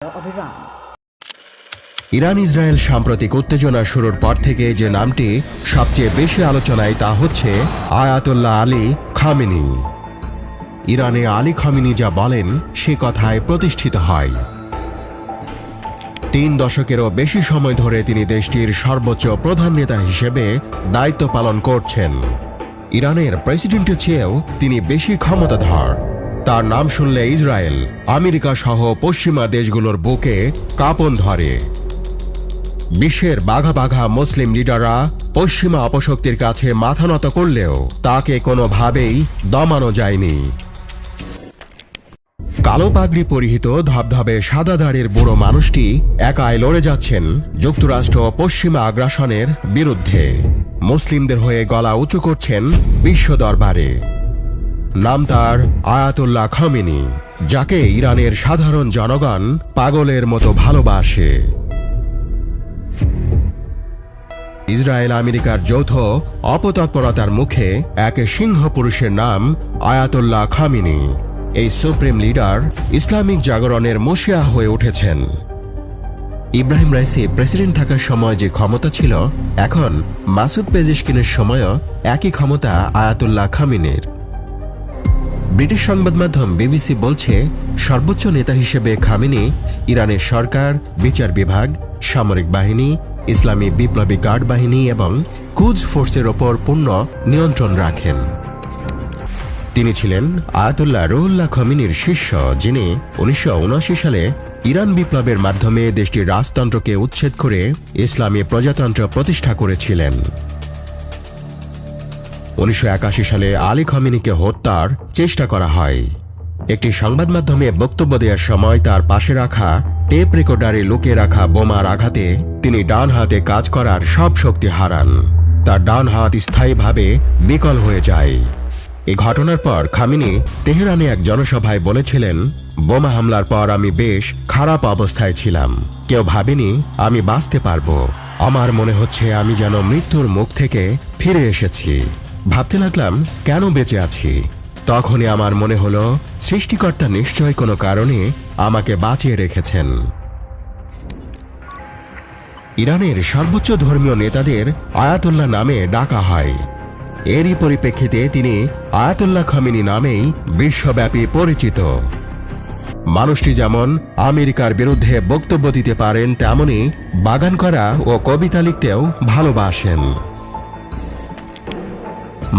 of Iran. Iran Israel সাম্প্রতিক উত্তেজনা শুরুর পর থেকে যে নামটি সবচেয়ে বেশি আলোচনায় তা হচ্ছে আয়াতুল্লাহ আলী খামেনি। ইরানে আলী খামেনি যা বলেন সে কথায় প্রতিষ্ঠিত হয়। 3 দশকেরও বেশি সময় ধরে তিনি দেশটির সর্বোচ্চ প্রধান নেতা হিসেবে দায়িত্ব পালন করছেন। ইরানের প্রেসিডেন্টের চেয়েও তিনি বেশি ক্ষমতাধর। তার নাম শুনলে ইসরায়েল, আমেরিকা সহ পশ্চিমা দেশগুলোর বুকে কাঁপন ধরে। বিশ্বের বাঘা বাঘা মুসলিম লিডাররা পশ্চিমা অপশক্তির কাছে মাথা নত করলেও তাকে কোনোভাবেই দমানো যায়নি। কালো পাগড়ি পরিহিত ধবধবে সাদা দাড়ির বুড়ো মানুষটি একাই লড়ে যাচ্ছেন যুক্তরাষ্ট্র পশ্চিমা আগ্রাসনের বিরুদ্ধে। মুসলিমদের হয়ে গলা উঁচু করছেন বিশ্ব দরবারে। নাম তার আয়াতুল্লাহ খামেনি, যাকে ইরানের সাধারণ জনগণ পাগলের মতো ভালোবাসে। ইসরায়েল আমেরিকার যৌথ অপতৎপরতার মুখে এক সিংহ পুরুষের নাম আয়াতুল্লাহ খামেনি। এই সুপ্রিম লিডার ইসলামিক জাগরণের মসিয়া হয়ে উঠেছেন। ইব্রাহিম রাইসি প্রেসিডেন্ট থাকার সময় যে ক্ষমতা ছিল, এখন মাসুদ পেজেশকিনের সময়ও একই ক্ষমতা আয়াতুল্লাহ খামেনির। ব্রিটিশ সংবাদ মাধ্যম বিবিসি বলছে, সর্বোচ্চ নেতা হিসেবে খামেনি ইরানের সরকার, বিচার বিভাগ, সামরিক বাহিনী, ইসলামী বিপ্লবী গার্ড বাহিনী এবং কুদস ফোর্সের ওপর পূর্ণ নিয়ন্ত্রণ রাখেন। তিনি ছিলেন আয়াতুল্লাহ রুহুল্লাহ খামেনির শিষ্য, যিনি 1979 সালে ইরান বিপ্লবের মাধ্যমে দেশটির রাজতন্ত্রকে উচ্ছেদ করে ইসলামী প্রজাতন্ত্র প্রতিষ্ঠা করেছিলেন। 1981 সালে আলী খামেনিকে হত্যার চেষ্টা করা হয়। একটি সংবাদ মাধ্যমে বক্তব্য দেওয়ার সময় তার পাশে রাখা টেপ রেকর্ডারে লুকিয়ে রাখা বোমার আঘাতে তিনি ডান হাতে কাজ করার সব শক্তি হারান। তার ডান হাত স্থায়ীভাবে বিকল হয়ে যায়। এই ঘটনার পর খামেনি তেহরানে এক জনসভায় বলেছিলেন, বোমা হামলার পর আমি বেশ খারাপ অবস্থায় ছিলাম। কেউ ভাবেনি আমি বাঁচতে পারবো। আমার মনে হচ্ছে আমি যেন মৃত্যুর মুখ থেকে ফিরে এসেছি। ভাবতে লাগলাম কেন বেঁচে আছি। তখনই আমার মনে হলো সৃষ্টিকর্তা নিশ্চয় কোনো কারণে আমাকে বাঁচিয়ে রেখেছেন। ইরানের সর্বোচ্চ ধর্মীয় নেতাদের আয়াতুল্লাহ নামে ডাকা হয়। এরই পরিপ্রেক্ষিতে তিনি আয়াতুল্লাহ খামেনি নামেই বিশ্বব্যাপী পরিচিত। মানুষটি যেমন আমেরিকার বিরুদ্ধে বক্তব্য দিতে পারেন, তেমনি বাগান করা ও কবিতা লিখতেও ভালোবাসেন।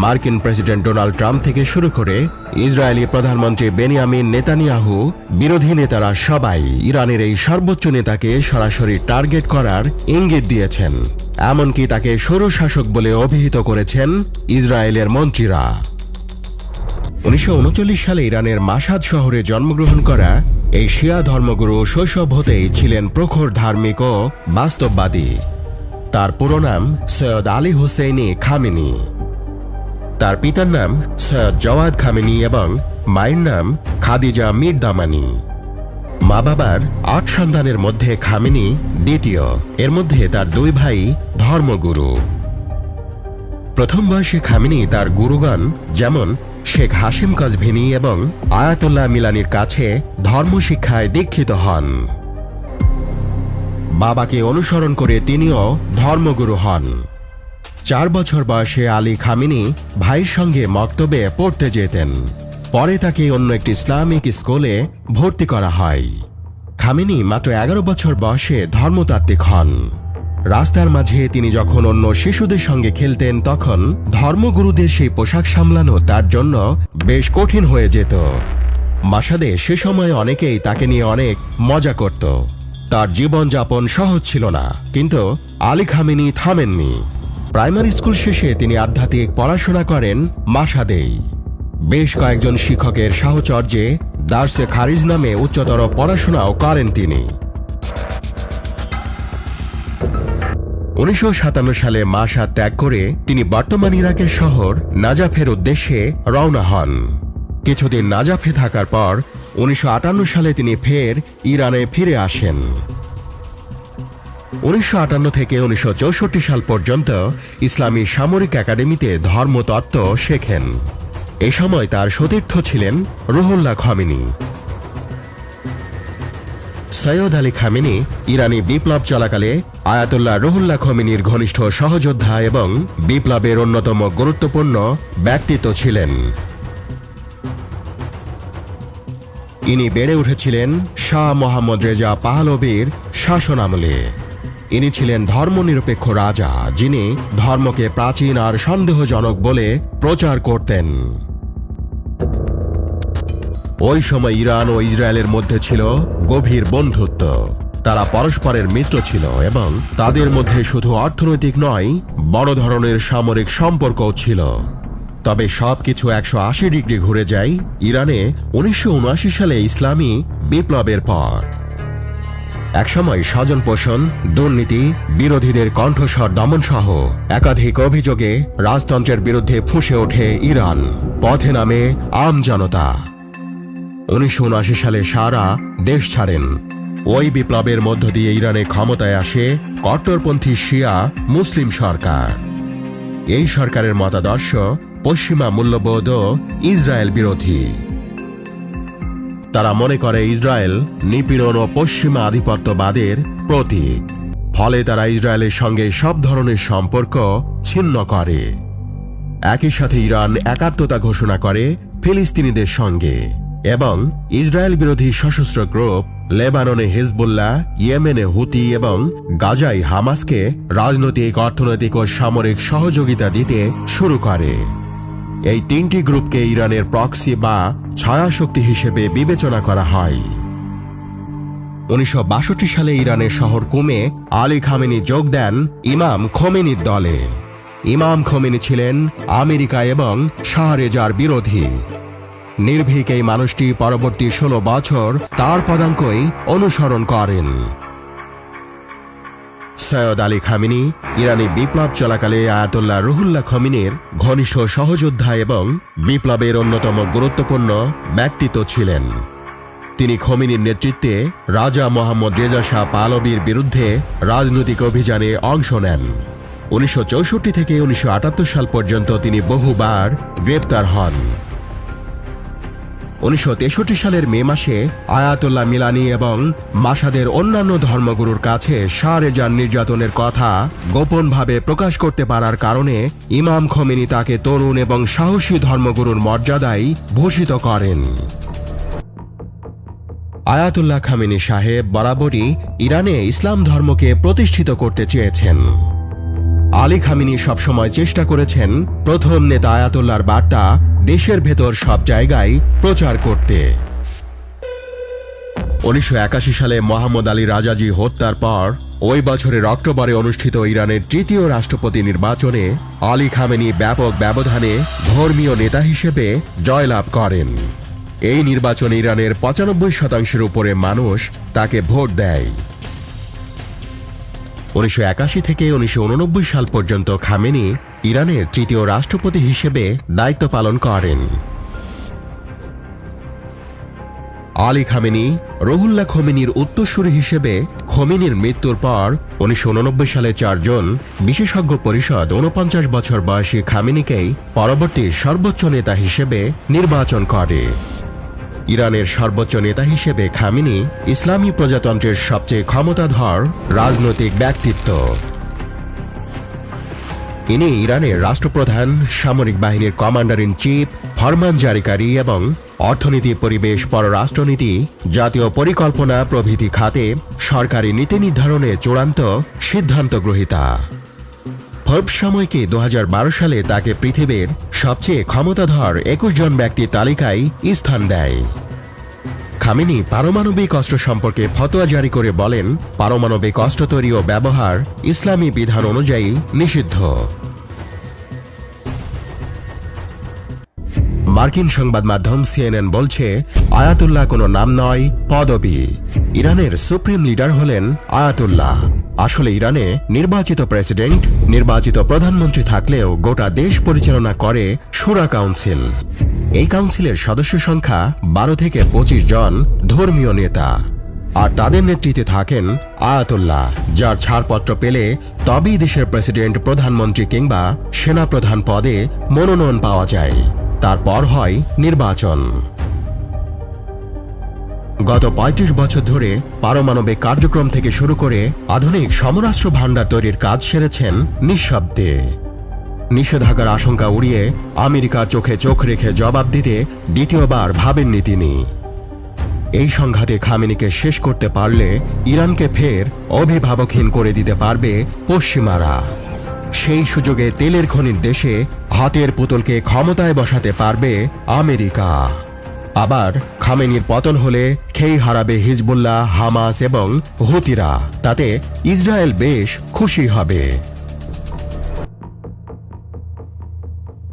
মার্কিন প্রেসিডেন্ট ডোনাল্ড ট্রাম্প থেকে শুরু করে ইসরায়েলি প্রধানমন্ত্রী বেনিয়ামিন নেতানিয়াহু, বিরোধী নেতারা সবাই ইরানের এই সর্বোচ্চ নেতাকে সরাসরি টার্গেট করার ইঙ্গিত দিয়েছেন। এমনকি তাকে স্বৈরশাসক বলে অভিহিত করেছেন ইসরায়েলের মন্ত্রীরা। 1939 সালে ইরানের মাশহাদ শহরে জন্মগ্রহণ করা এই শিয়া ধর্মগুরু শৈশব হতেই ছিলেন প্রখর ধার্মিক ও বাস্তববাদী। তার পুরো নাম সৈয়দ আলী হুসেইনি খামেনি। তার পিতার নাম সৈয়দ জওয়াদ খামেনি এবং মায়ের নাম খাদিজা মিরদামানি। মা বাবার 8 সন্তানের মধ্যে খামেনি দ্বিতীয়। এর মধ্যে তার 2 ভাই ধর্মগুরু। প্রথম বয়সে খামেনি তার গুরুগণ যেমন শেখ হাশিম কাজভিনি এবং আয়াতুল্লাহ মিলানির কাছে ধর্মশিক্ষায় দীক্ষিত হন। বাবাকে অনুসরণ করে তিনিও ধর্মগুরু হন। 4 বছর বয়সে আলী খামেনি ভাইয়ের সঙ্গে মক্তবে পড়তে যেতেন। পরে তাকে অন্য একটি ইসলামিক স্কুলে ভর্তি করা হয়। খামেনি মাত্র 11 বছর বয়সে ধর্মতাত্ত্বিক হন। রাস্তার মাঝে তিনি যখন অন্য শিশুদের সঙ্গে খেলতেন, তখন ধর্মগুরুদের সেই পোশাক সামলানো তার জন্য বেশ কঠিন হয়ে যেত। মাশহাদে সে সময় অনেকেই তাকে নিয়ে অনেক মজা করত। তার জীবনযাপন সহজ ছিল না, কিন্তু আলী খামেনি থামেননি। প্রাইমারি স্কুল শেষে তিনি আধ্যাত্মিক পড়াশোনা করেন মাশহাদেই। বেশ কয়েকজন শিক্ষকের সাহচর্যে দার্সে খারিজ নামে উচ্চতর পড়াশোনাও করেন তিনি। 1957 সালে মাশহাদ ত্যাগ করে তিনি বর্তমান ইরাকের শহর নাজাফের উদ্দেশ্যে রওনা হন। কিছুদিন নাজাফে থাকার পর 1958 সালে তিনি ফের ইরানে ফিরে আসেন। 1958 থেকে 1964 সাল পর্যন্ত ইসলামী সামরিক একাডেমিতে ধর্মতত্ত্ব শেখেন। এ সময় তার সতীর্থ ছিলেন Ruhollah Khamenei. Sayyid Ali Khamenei ইরানি বিপ্লব চলাকালে আয়াতুল্লাহ রুহুল্লাহ খোমেনির ঘনিষ্ঠ সহযোদ্ধা এবং বিপ্লবের অন্যতম গুরুত্বপূর্ণ ব্যক্তিত্ব ছিলেন। ইনি বেড়ে উঠেছিলেন শাহ মোহাম্মদ রেজা পাহলভীর শাসনামলে। ইনি ছিলেন ধর্মনিরপেক্ষ রাজা, যিনি ধর্মকে প্রাচীন আর সন্দেহজনক বলে প্রচার করতেন। ওই সময় ইরান ও ইসরায়েলের মধ্যে ছিল গভীর বন্ধুত্ব। তারা পরস্পরের মিত্র ছিল এবং তাদের মধ্যে শুধু অর্থনৈতিক নয়, বড় ধরনের সামরিক সম্পর্কও ছিল। তবে সবকিছু 180 ডিগ্রি ঘুরে যায় ইরানে 1979 সালে ইসলামী বিপ্লবের পর। একসময় স্বজন পোষণ, দুর্নীতি, বিরোধীদের কণ্ঠস্বর দমন সহ একাধিক অভিযোগে রাজতন্ত্রের বিরুদ্ধে ফুঁসে ওঠে ইরান। পথে নামে আম জনতা। 1979 সালে সারা দেশ ছাড়েন। ওই বিপ্লবের মধ্য দিয়ে ইরানে ক্ষমতায় আসে কট্টরপন্থী শিয়া মুসলিম সরকার। এই সরকারের মতাদর্শ পশ্চিমা মূল্যবোধ ও ইসরায়েল বিরোধী। তারা মনে করে ইসরায়েল নিপীড়ন ও পশ্চিমা আধিপত্যবাদের প্রতীক। ফলে তারা ইসরায়েলের সঙ্গে সব ধরনের সম্পর্ক ছিন্ন করে। একই সাথে ইরান একাত্মতা ঘোষণা করে ফিলিস্তিনিদের সঙ্গে এবং ইসরায়েল বিরোধী সশস্ত্র গ্রুপ লেবাননে হিজবুল্লাহ, ইয়েমেনে হুতি এবং গাজায় হামাসকে রাজনৈতিক, অর্থনৈতিক ও সামরিক সহযোগিতা দিতে শুরু করে। এই তিনটি গ্রুপকে ইরানের প্রক্সি বা ছায়াশক্তি হিসেবে বিবেচনা করা হয়। 1962 সালে ইরানের শহর কুমে আলী খামেনি যোগ দেন ইমাম খোমেনির দলে। ইমাম খোমেনি ছিলেন আমেরিকা এবং শাহ রেজার বিরোধী। নির্ভীক এই মানুষটি পরবর্তী 16 বছর তার পদাঙ্কই অনুসরণ করেন। সৈয়দ আলী খামেনি ইরানি বিপ্লব চলাকালে আয়াতুল্লাহ রুহুল্লাহ খোমেনির ঘনিষ্ঠ সহযোদ্ধা এবং বিপ্লবের অন্যতম গুরুত্বপূর্ণ ব্যক্তিত্ব ছিলেন। তিনি খোমেনির নেতৃত্বে রাজা মোহাম্মদ রেজা শাহ পাহলভীর বিরুদ্ধে রাজনৈতিক অভিযানে অংশ নেন। 1964 থেকে 1978 সাল পর্যন্ত তিনি বহুবার গ্রেপ্তার হন। 1963 সালের মে মাসে আয়াতুল্লাহ মিলানি এবং মাসাদের অন্যান্য ধর্মগুরুর কাছে শাহ রেজার নির্যাতনের কথা গোপনভাবে প্রকাশ করতে পারার কারণে ইমাম খোমেনি তাকে তরুণ এবং সাহসী ধর্মগুরুর মর্যাদায় ভূষিত করেন। আয়াতুল্লাহ খামেনি সাহেব বরাবরই ইরানে ইসলাম ধর্মকে প্রতিষ্ঠিত করতে চেয়েছেন। আলী খামেনি সবসময় চেষ্টা করেছেন প্রথম নেতা আয়াতুল্লাহর বার্তা দেশের ভেতর সব জায়গায় প্রচার করতে। 1981 সালে মোহাম্মদ আলী রাজাজি হত্যার পর ওই বছরের অক্টোবরে অনুষ্ঠিত ইরানের তৃতীয় রাষ্ট্রপতি নির্বাচনে আলী খামেনি ব্যাপক ব্যবধানে ধর্মীয় নেতা হিসেবে জয়লাভ করেন। এই নির্বাচনে ইরানের 95% উপরে মানুষ তাকে ভোট দেয়। 1981 থেকে 1989 সাল পর্যন্ত খামেনি ইরানের তৃতীয় রাষ্ট্রপতি হিসেবে দায়িত্ব পালন করেন। আলী খামেনি রুহুল্লাহ খোমেনির উত্তরসূরি হিসেবে খোমেনির মৃত্যুর পর 1989 সালে 4 জন বিশেষজ্ঞ পরিষদ 49 বছর বয়সী খামেনিকেই পরবর্তী সর্বোচ্চ নেতা হিসেবে নির্বাচন করে। ইরানের সর্বোচ্চ নেতা হিসেবে খামেনি ইসলামী প্রজাতন্ত্রের সবচেয়ে ক্ষমতাধর রাজনৈতিক ব্যক্তিত্ব। ইনি ইরানের রাষ্ট্রপ্রধান, সামরিক বাহিনীর কমান্ডার ইন চিফ, ফরমান জারিকারী এবং অর্থনীতি, পরিবেশ, পররাষ্ট্রনীতি, জাতীয় পরিকল্পনা প্রভৃতি খাতে সরকারি নীতি নির্ধারণে চূড়ান্ত সিদ্ধান্ত গ্রহীতা। ফোর্বস সাময়িকী 2012 সালে তাকে পৃথিবীর সবচেয়ে ক্ষমতাধর 21 জন ব্যক্তির তালিকায় স্থান দেয়। খামেনি পারমাণবিক অস্ত্র সম্পর্কে ফতোয়া জারি করে বলেন, পারমাণবিক অস্ত্র তৈরি ও ব্যবহার ইসলামী বিধান অনুযায়ী নিষিদ্ধ। মার্কিন সংবাদ মাধ্যম CNN বলছে, আয়াতুল্লাহ কোনো নাম নয়, পদবি। ইরানের সুপ্রিম লিডার হলেন আয়াতুল্লাহ। আসলে ইরানে নির্বাচিত প্রেসিডেন্ট, নির্বাচিত প্রধানমন্ত্রী থাকলেও গোটা দেশ পরিচালনা করে শুরা কাউন্সিল। এই কাউন্সিলের সদস্য সংখ্যা 12 থেকে 25 জন ধর্মীয় নেতা, আর তাদের নেতৃত্বে থাকেন আয়াতুল্লাহ, যার ছাড়পত্র পেলে তবেই দেশের প্রেসিডেন্ট, প্রধানমন্ত্রী কিংবা সেনাপ্রধান পদে মনোনয়ন পাওয়া যায়। তারপর হয় নির্বাচন। গত ৩৫ বছর ধরে পারমাণবিক কার্যক্রম থেকে শুরু করে আধুনিক সমরাস্ত্র ভাণ্ডার তৈরির কাজ সেরেছেন নিঃশব্দে। নিষেধাজ্ঞার আশঙ্কা উড়িয়ে আমেরিকার চোখে চোখ রেখে জবাব দিতে দ্বিতীয়বার ভাবেননি তিনি। এই সংঘাতে খামেনিকে শেষ করতে পারলে ইরানকে ফের অভিভাবকহীন করে দিতে পারবে পশ্চিমারা। সেই সুযোগে তেলের খনির দেশে হাতের পুতুলকে ক্ষমতায় বসাতে পারবে আমেরিকা। আবার খামেনির পতন হলে খেই হারাবে হিজবুল্লাহ, হামাস এবং হুতিরা। তাতে ইসরায়েল বেশ খুশি হবে।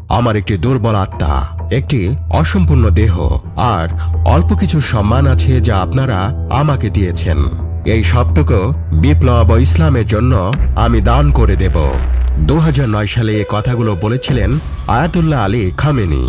আমার একটি দুর্বল আত্মা, একটি অসম্পূর্ণ দেহ আর অল্প কিছু সম্মান আছে যা আপনারা আমাকে দিয়েছেন। এই সবটুকু বিপ্লব ও ইসলামের জন্য আমি দান করে দেব। 2009 সালে এই কথাগুলো বলেছিলেন আয়াতুল্লাহ আলী খামেনি।